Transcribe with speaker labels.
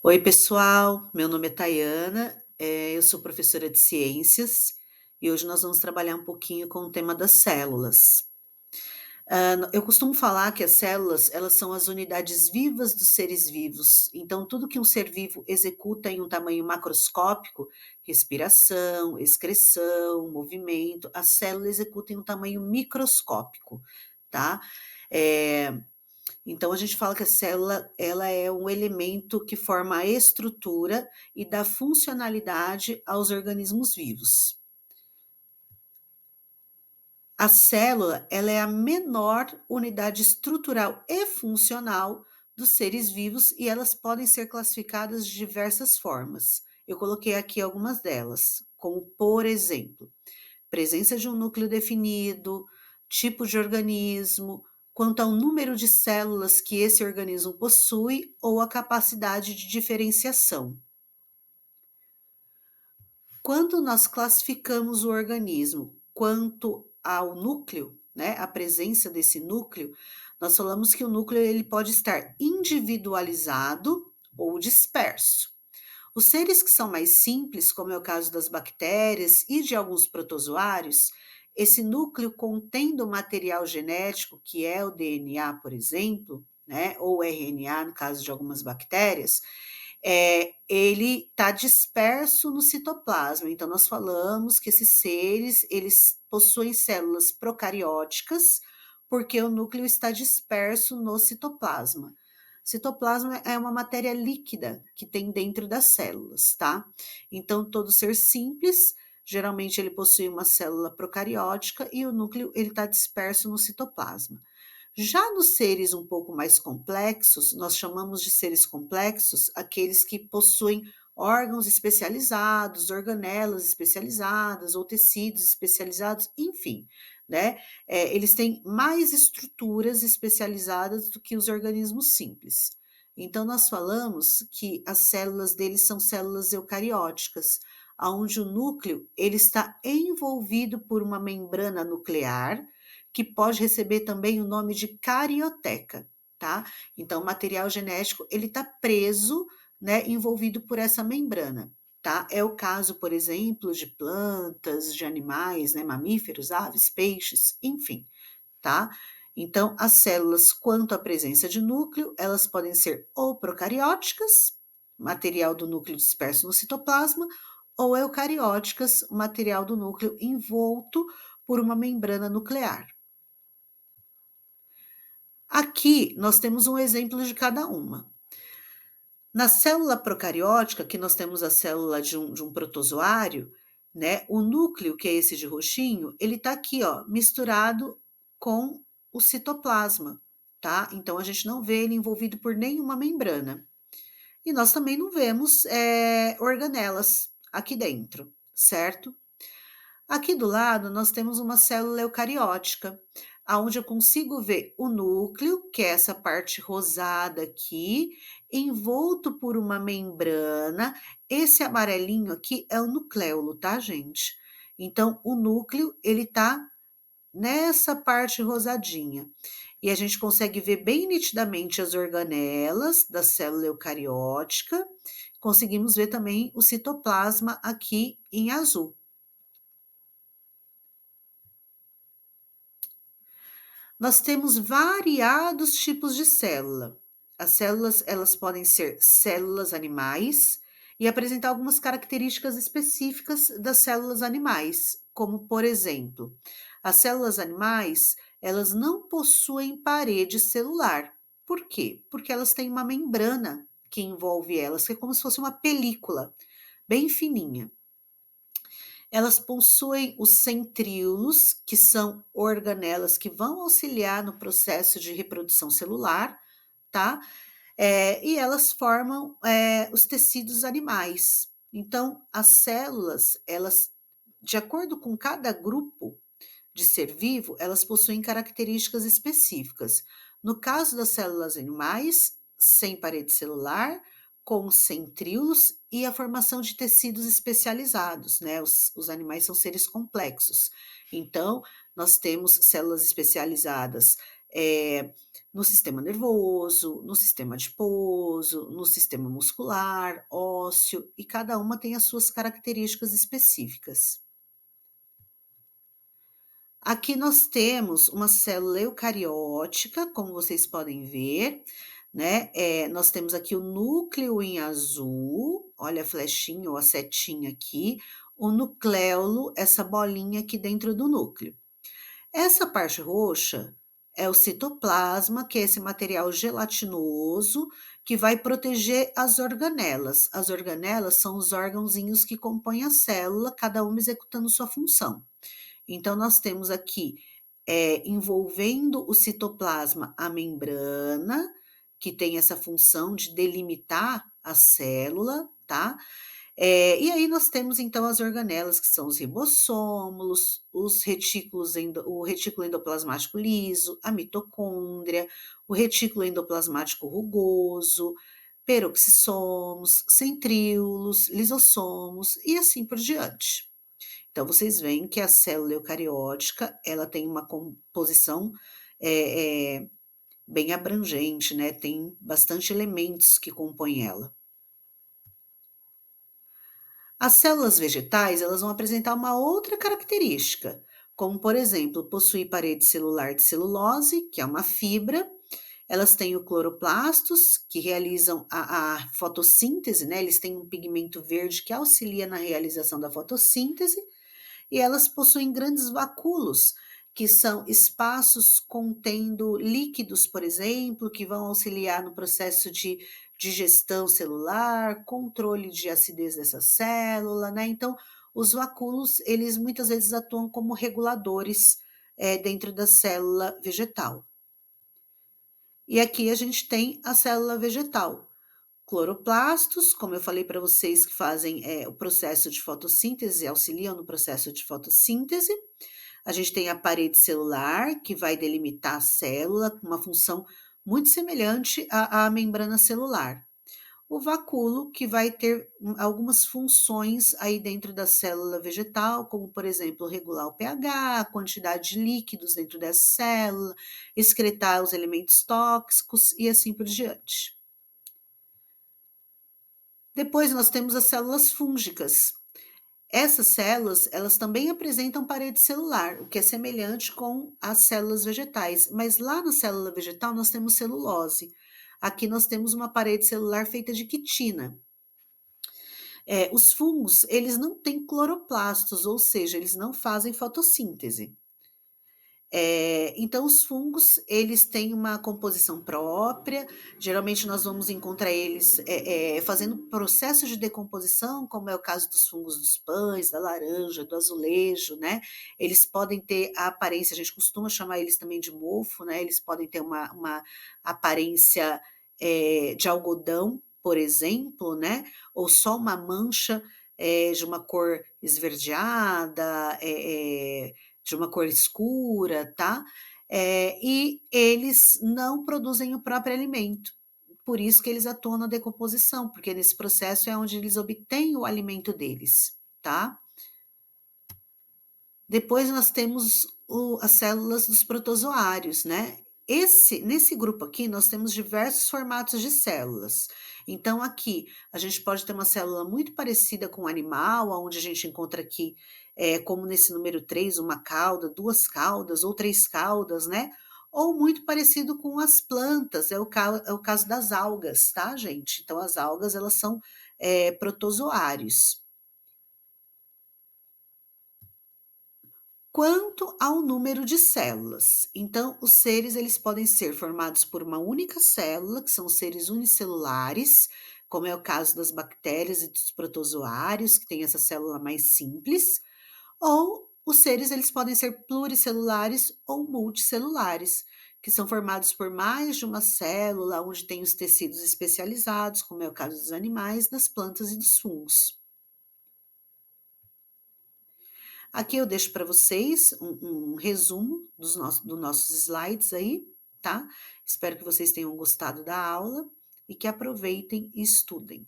Speaker 1: Oi, pessoal. Meu nome é Tayana, eu sou professora de ciências e hoje nós vamos trabalhar um pouquinho com o tema das células. Eu costumo falar que as células, elas são as unidades vivas dos seres vivos. Então, tudo que um ser vivo executa em um tamanho macroscópico, respiração, excreção, movimento, a célula executa em um tamanho microscópico, tá? Eh, então a gente fala que a célula, ela é um elemento que forma a estrutura e dá funcionalidade aos organismos vivos. A célula, ela é a menor unidade estrutural e funcional dos seres vivos e elas podem ser classificadas de diversas formas. Eu coloquei aqui algumas delas, como por exemplo, presença de um núcleo definido, tipo de organismo, quanto ao número de células que esse organismo possui ou a capacidade de diferenciação. Quando nós classificamos o organismo quanto ao núcleo, né, a presença desse núcleo, nós falamos que o núcleo ele pode estar individualizado ou disperso. Os seres que são mais simples, como é o caso das bactérias e de alguns protozoários, esse núcleo contendo o material genético, que é o DNA, por exemplo, né, ou RNA, no caso de algumas bactérias, ele está disperso no citoplasma. Então, nós falamos que esses seres, eles possuem células procarióticas, porque o núcleo está disperso no citoplasma. Citoplasma é uma matéria líquida que tem dentro das células, tá? Então, todo ser simples, geralmente ele possui uma célula procariótica e o núcleo ele está disperso no citoplasma. Já nos seres um pouco mais complexos, nós chamamos de seres complexos aqueles que possuem órgãos especializados, organelas especializadas ou tecidos especializados, enfim, né? Eles têm mais estruturas especializadas do que os organismos simples. Então, nós falamos que as células deles são células eucarióticas, onde o núcleo ele está envolvido por uma membrana nuclear, que pode receber também o nome de carioteca, tá? Então, o material genético ele está preso, né, envolvido por essa membrana, tá? É o caso, por exemplo, de plantas, de animais, né, mamíferos, aves, peixes, enfim, tá? Então, as células, quanto à presença de núcleo, elas podem ser ou procarióticas, material do núcleo disperso no citoplasma, ou eucarióticas, material do núcleo envolto por uma membrana nuclear. Aqui nós temos um exemplo de cada uma. Na célula procariótica, que nós temos a célula de um protozoário, né? O núcleo, que é esse de roxinho, ele tá aqui, ó, misturado com o citoplasma, tá? Então a gente não vê ele envolvido por nenhuma membrana. E nós também não vemos organelas aqui dentro, certo? Aqui do lado, nós temos uma célula eucariótica, aonde eu consigo ver o núcleo, que é essa parte rosada aqui, envolto por uma membrana. Esse amarelinho aqui é o nucleolo, tá, gente? Então, o núcleo, ele tá nessa parte rosadinha. E a gente consegue ver bem nitidamente as organelas da célula eucariótica. Conseguimos ver também o citoplasma aqui em azul. Nós temos variados tipos de célula. As células, elas podem ser células animais e apresentar algumas características específicas das células animais, como por exemplo, as células animais, elas não possuem parede celular. Por quê? Porque elas têm uma membrana que envolve elas, que é como se fosse uma película bem fininha. Elas possuem os centríolos, que são organelas que vão auxiliar no processo de reprodução celular, tá? E elas formam os tecidos animais. Então, as células, elas, de acordo com cada grupo de ser vivo, elas possuem características específicas. No caso das células animais, sem parede celular, com centríolos e a formação de tecidos especializados, né? Os animais são seres complexos. Então, nós temos células especializadas eh, no sistema nervoso, no sistema adiposo, no sistema muscular, ósseo, e cada uma tem as suas características específicas. Aqui nós temos uma célula eucariótica, como vocês podem ver, né, nós temos aqui o núcleo em azul, olha a flechinha ou a setinha aqui, o nucléolo, essa bolinha aqui dentro do núcleo. Essa parte roxa é o citoplasma, que é esse material gelatinoso que vai proteger as organelas. As organelas são os órgãozinhos que compõem a célula, cada uma executando sua função. Então, nós temos aqui, envolvendo o citoplasma a membrana, que tem essa função de delimitar a célula, tá? E aí nós temos então as organelas, que são os ribossomos, os retículos o retículo endoplasmático liso, a mitocôndria, o retículo endoplasmático rugoso, peroxissomos, centríolos, lisossomos e assim por diante. Então vocês veem que a célula eucariótica, ela tem uma composição, eh, bem abrangente, né, tem bastante elementos que compõem ela. As células vegetais, elas vão apresentar uma outra característica, como por exemplo, possuir parede celular de celulose, que é uma fibra, elas têm o cloroplastos, que realizam a fotossíntese, né? Eles têm um pigmento verde que auxilia na realização da fotossíntese, e elas possuem grandes vacúolos, que são espaços contendo líquidos, por exemplo, que vão auxiliar no processo de digestão celular, controle de acidez dessa célula, né? Então, os vacúolos, eles muitas vezes atuam como reguladores, dentro da célula vegetal. E aqui a gente tem a célula vegetal. Cloroplastos, como eu falei para vocês, que fazem o processo de fotossíntese, auxiliam no processo de fotossíntese. A gente tem a parede celular, que vai delimitar a célula, com uma função muito semelhante à membrana celular. O vacúolo, que vai ter algumas funções aí dentro da célula vegetal, como, por exemplo, regular o pH, a quantidade de líquidos dentro dessa célula, excretar os elementos tóxicos e assim por diante. Depois nós temos as células fúngicas. Essas células, elas também apresentam parede celular, o que é semelhante com as células vegetais, mas lá na célula vegetal nós temos celulose. Aqui nós temos uma parede celular feita de quitina. Os fungos, eles não têm cloroplastos, ou seja, eles não fazem fotossíntese. Então os fungos, eles têm uma composição própria, geralmente nós vamos encontrar eles, fazendo processo de decomposição, como é o caso dos fungos dos pães, da laranja, do azulejo, né. Eles podem ter a aparência, a gente costuma chamar eles também de mofo, né, eles podem ter uma aparência, de algodão, por exemplo, né, ou só uma mancha, de uma cor esverdeada, de uma cor escura, tá? E eles não produzem o próprio alimento. Por isso que eles atuam na decomposição, porque nesse processo é onde eles obtêm o alimento deles, tá? Depois nós temos as células dos protozoários, né? Nesse grupo aqui, nós temos diversos formatos de células. Então, aqui, a gente pode ter uma célula muito parecida com o animal, onde a gente encontra aqui, como nesse número 3, uma cauda, duas caudas ou três caudas, né? Ou muito parecido com as plantas, é o caso das algas, tá, gente? Então, as algas, elas são protozoários. Quanto ao número de células, então os seres eles podem ser formados por uma única célula, que são os seres unicelulares, como é o caso das bactérias e dos protozoários, que tem essa célula mais simples, ou os seres eles podem ser pluricelulares ou multicelulares, que são formados por mais de uma célula, onde tem os tecidos especializados, como é o caso dos animais, das plantas e dos fungos. Aqui eu deixo para vocês um resumo dos nossos slides aí, tá? Espero que vocês tenham gostado da aula e que aproveitem e estudem.